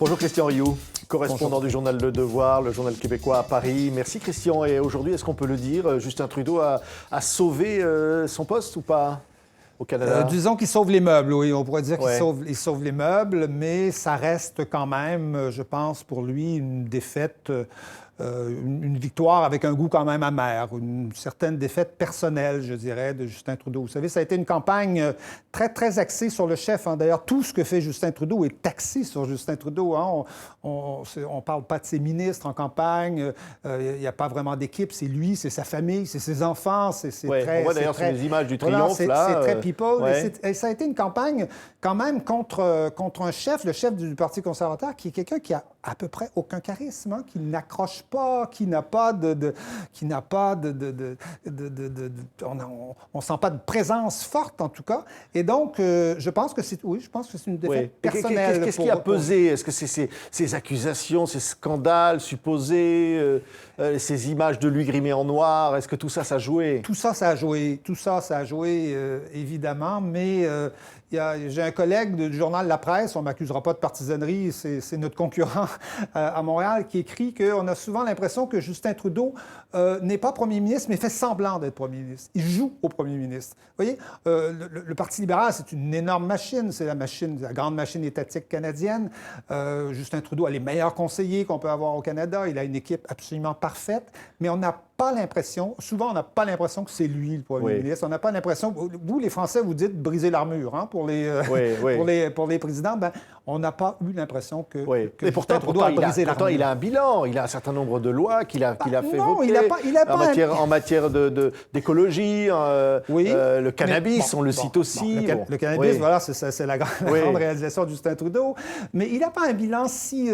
Bonjour Christian Rioux, correspondant Bonjour. du journal Le Devoir, le journal québécois à Paris. Merci Christian. Et aujourd'hui, est-ce qu'on peut le dire, Justin Trudeau a sauvé son poste ou pas au Canada? Disons qu'il sauve les meubles, oui. On pourrait dire Ouais. qu'il sauve les meubles, mais ça reste quand même, je pense, pour lui, une défaite, une victoire avec un goût quand même amer, une certaine défaite personnelle, je dirais, de Justin Trudeau. Vous savez, ça a été une campagne très, très axée sur le chef. Hein. D'ailleurs, tout ce que fait Justin Trudeau est axé sur Justin Trudeau. Hein. On parle pas de ses ministres en campagne. Il n'y a pas vraiment d'équipe. C'est lui, c'est sa famille, c'est ses enfants. Ouais. Très, On voit d'ailleurs sur les images du triomphe, c'est très people. ouais. Et ça a été une campagne quand même contre un chef, le chef du Parti conservateur, qui est quelqu'un qui a à peu près aucun charisme, hein, qui n'accroche pas, qui n'a pas on sent pas de présence forte en tout cas. Et donc, je pense que c'est une défaite personnelle. Qu'est-ce qui a pesé? Est-ce que c'est ces accusations, ces scandales supposés, ces images de lui grimé en noir? Est-ce que tout ça, ça a joué? Tout ça, ça a joué, évidemment, mais j'ai un collègue du journal La Presse, on ne m'accusera pas de partisanerie, c'est notre concurrent à Montréal, qui écrit qu'on a souvent l'impression que Justin Trudeau n'est pas premier ministre, mais fait semblant d'être premier ministre. Il joue au premier ministre. Vous voyez, le Parti libéral, c'est une énorme machine, c'est la grande machine étatique canadienne. Justin Trudeau a les meilleurs conseillers qu'on peut avoir au Canada, il a une équipe absolument parfaite, mais on n'a pas l'impression, souvent on n'a pas l'impression que c'est lui le premier ministre. On n'a pas l'impression, vous les Français, vous dites briser l'armure hein, pour les présidents. Ben, on n'a pas eu l'impression que Et pourtant, Trudeau a brisé l'armure. il a un bilan, il a un certain nombre de lois qu'il a fait voter. En matière d'écologie, le cannabis, on le cite aussi. Le cannabis, voilà, c'est la grande réalisation de Justin Trudeau. Mais il n'a pas un bilan si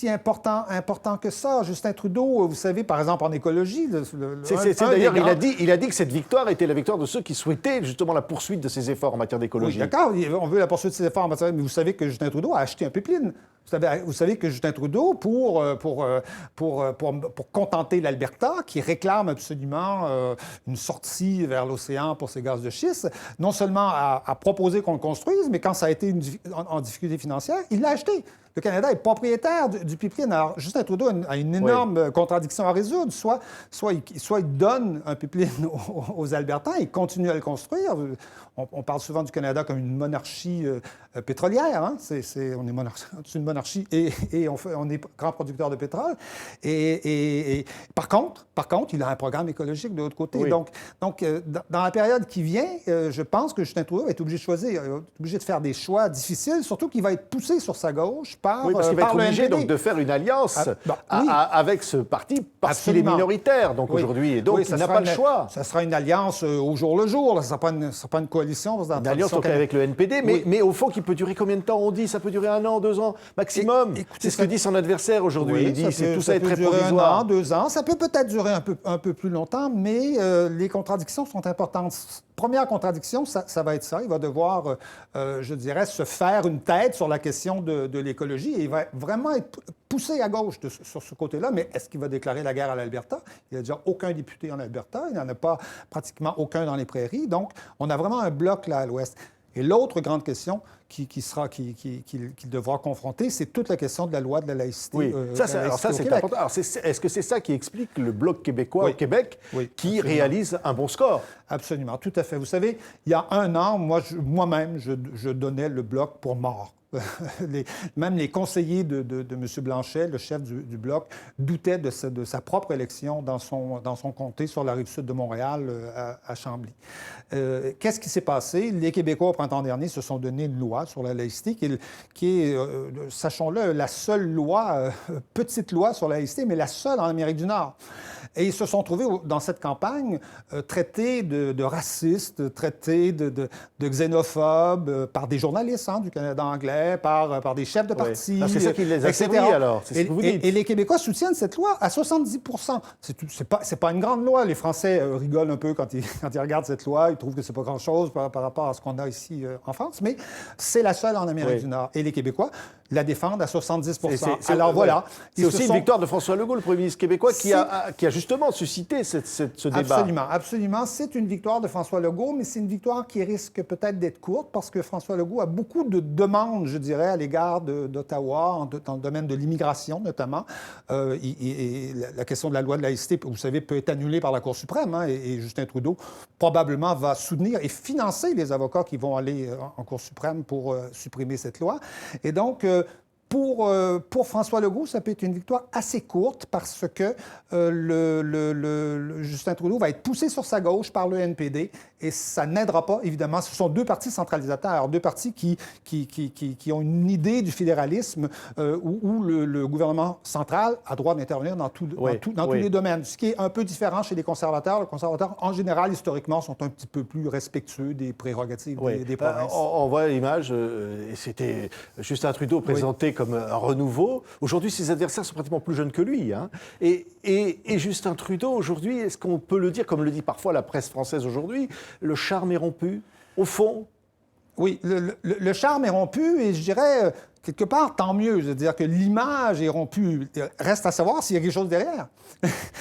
important que ça. Justin Trudeau, vous savez, par exemple, en écologie... D'ailleurs, il a dit que cette victoire était la victoire de ceux qui souhaitaient justement la poursuite de ses efforts en matière d'écologie. Oui, d'accord, on veut la poursuite de ses efforts en matière... Mais vous savez que Justin Trudeau a acheté un pipeline. Vous savez que Justin Trudeau, pour contenter l'Alberta, qui réclame absolument une sortie vers l'océan pour ses gaz de schiste, non seulement a proposé qu'on le construise, mais quand ça a été en difficulté financière, il l'a acheté. Le Canada est propriétaire du pipeline. Alors, Justin Trudeau a une énorme contradiction à résoudre. Soit il donne un pipeline aux Albertains et continue à le construire. On parle souvent du Canada comme une monarchie pétrolière. Hein? C'est une monarchie et on est grand producteur de pétrole. Et par contre, il a un programme écologique de l'autre côté. Oui. Donc, dans la période qui vient, je pense que Justin Trudeau est obligé de choisir, obligé de faire des choix difficiles, surtout qu'il va être poussé sur sa gauche parce qu'il va être obligé donc, de faire une alliance avec ce parti parce qu'il est minoritaire aujourd'hui. Et donc, il n'a pas le choix. Ça sera une alliance au jour le jour. Là. Ça ne sera pas une coalition. Une alliance avec le NPD. Mais au fond, qui peut durer combien de temps? On dit ça peut durer 1 an, 2 ans maximum. C'est ce que dit son adversaire aujourd'hui. Il dit que tout ça est très provisoire. 1 an, 2 ans. Ça peut peut-être durer un peu plus longtemps, mais les contradictions sont importantes. Première contradiction, ça va être ça. Il va devoir, je dirais, se faire une tête sur la question de l'écologie et il va vraiment être poussé à gauche sur ce côté-là. Mais est-ce qu'il va déclarer la guerre à l'Alberta? Il n'y a déjà aucun député en Alberta. Il n'y en a pas pratiquement aucun dans les prairies. Donc, on a vraiment un bloc là à l'ouest. Et l'autre grande question qu'il devra confronter, c'est toute la question de la loi de la laïcité. Oui, ça c'est important. Alors, est-ce que c'est ça qui explique le Bloc québécois au Québec qui réalise un bon score? Absolument, tout à fait. Vous savez, il y a 1 an, moi-même, je donnais le Bloc pour mort. Même les conseillers de M. Blanchet, le chef du Bloc, doutaient de sa propre élection dans son comté sur la rive sud de Montréal, à Chambly. Qu'est-ce qui s'est passé? Les Québécois, au printemps dernier, se sont donné une loi sur la laïcité qui est sachons-le, la seule loi, petite loi sur la laïcité, mais la seule en Amérique du Nord. Et ils se sont trouvés, dans cette campagne, traités de racistes, traités de xénophobes par des journalistes du Canada anglais, par des chefs de parti, c'est ça qui les a servis, alors. C'est ce que vous dites. Et les Québécois soutiennent cette loi à 70 %. C'est pas une grande loi. Les Français rigolent un peu quand ils regardent cette loi. Ils trouvent que c'est pas grand-chose par rapport à ce qu'on a ici en France. Mais c'est la seule en Amérique du Nord. Et les Québécois la défendent à 70 %. Alors voilà. C'est aussi une victoire de François Legault, le premier ministre québécois, qui a justement susciter ce débat. Absolument, absolument. C'est une victoire de François Legault, mais c'est une victoire qui risque peut-être d'être courte parce que François Legault a beaucoup de demandes, je dirais, à l'égard d'Ottawa, dans le domaine de l'immigration notamment. La question de la loi de laïcité, vous savez, peut être annulée par la Cour suprême, hein, et Justin Trudeau probablement va soutenir et financer les avocats qui vont aller en Cour suprême pour supprimer cette loi. Et donc, pour François Legault, ça peut être une victoire assez courte parce que Justin Trudeau va être poussé sur sa gauche par le NPD et ça n'aidera pas, évidemment. Ce sont deux partis centralisateurs, deux partis qui ont une idée du fédéralisme où le gouvernement central a droit d'intervenir dans tous les domaines, ce qui est un peu différent chez les conservateurs. Les conservateurs, en général, historiquement, sont un petit peu plus respectueux des prérogatives des provinces. On voit l'image, et c'était Justin Trudeau présenté comme un renouveau. Aujourd'hui, ses adversaires sont pratiquement plus jeunes que lui. Hein. Et Justin Trudeau, aujourd'hui, est-ce qu'on peut le dire, comme le dit parfois la presse française aujourd'hui, le charme est rompu, au fond? Oui, le charme est rompu et je dirais, quelque part, tant mieux. Je veux dire que l'image est rompue. Reste à savoir s'il y a quelque chose derrière.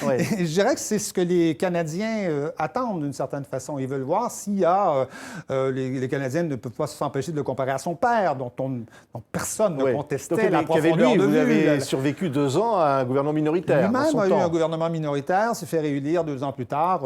Oui. Je dirais que c'est ce que les Canadiens attendent d'une certaine façon. Ils veulent voir s'il y a... les Canadiens ne peuvent pas s'empêcher de le comparer à son père, dont personne ne contestait la profondeur de vue. Vous avez survécu 2 ans à un gouvernement minoritaire. Lui-même a eu un gouvernement minoritaire, s'est fait réélire 2 ans plus tard,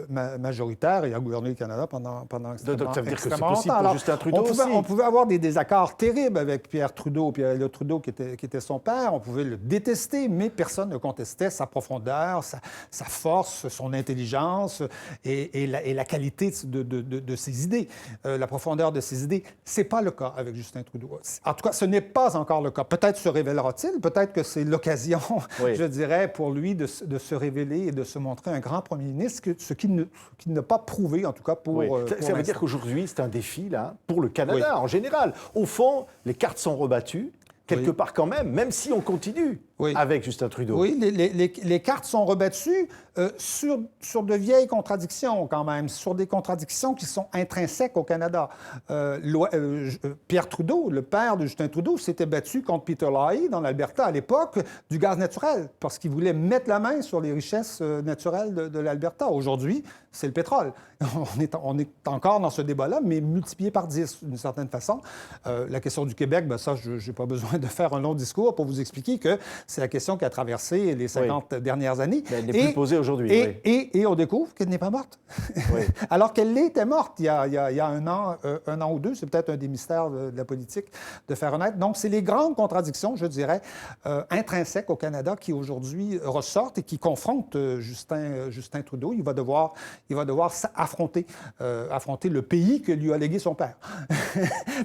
majoritaire, et a gouverné le Canada pendant extrêmement longtemps. Ça veut dire que c'est possible pour Justin Trudeau aussi. On pouvait avoir des désaccords terribles avec Pierre Trudeau qui était son père. On pouvait le détester, mais personne ne contestait sa profondeur, sa force, son intelligence et la qualité de ses idées, la profondeur de ses idées. Ce n'est pas le cas avec Justin Trudeau. En tout cas, ce n'est pas encore le cas. Peut-être se révélera-t-il, peut-être que c'est l'occasion, je dirais, pour lui de se révéler et de se montrer un grand premier ministre, ce qu'il n'a pas prouvé, en tout cas, pour ça veut dire qu'aujourd'hui, c'est un défi, là, pour le Canada en général. Au fond, les cartes sont rebattues. Quelque part quand même si on continue avec Justin Trudeau. Oui, les cartes sont rebattues sur de vieilles contradictions quand même, sur des contradictions qui sont intrinsèques au Canada. Pierre Trudeau, le père de Justin Trudeau, s'était battu contre Peter Lougheed dans l'Alberta à l'époque du gaz naturel parce qu'il voulait mettre la main sur les richesses naturelles de l'Alberta. Aujourd'hui, c'est le pétrole. On est encore dans ce débat-là, mais multiplié par 10 d'une certaine façon. La question du Québec, ça, je n'ai pas besoin de faire un long discours pour vous expliquer que c'est la question qui a traversé les 50 dernières années. Mais elle n'est plus posée aujourd'hui. Et on découvre qu'elle n'est pas morte. Alors qu'elle était morte il y a un an ou deux. C'est peut-être un des mystères de la politique de faire honnête. Donc, c'est les grandes contradictions, je dirais, intrinsèques au Canada qui aujourd'hui ressortent et qui confrontent Justin Trudeau. Il va devoir affronter le pays que lui a légué son père.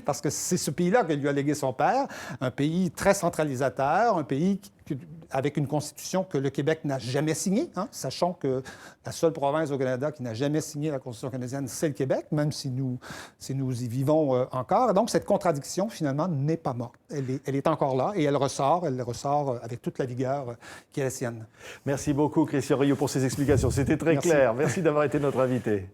Parce que c'est ce pays-là que lui a légué son père, un pays très centralisateur, un pays avec une constitution que le Québec n'a jamais signée, hein, sachant que la seule province au Canada qui n'a jamais signé la constitution canadienne, c'est le Québec, même si nous y vivons encore. Et donc, cette contradiction, finalement, n'est pas morte. Elle est encore là et elle ressort avec toute la vigueur qui est la sienne. Merci beaucoup, Christian Rioux, pour ces explications. C'était très clair. Merci d'avoir été notre invité.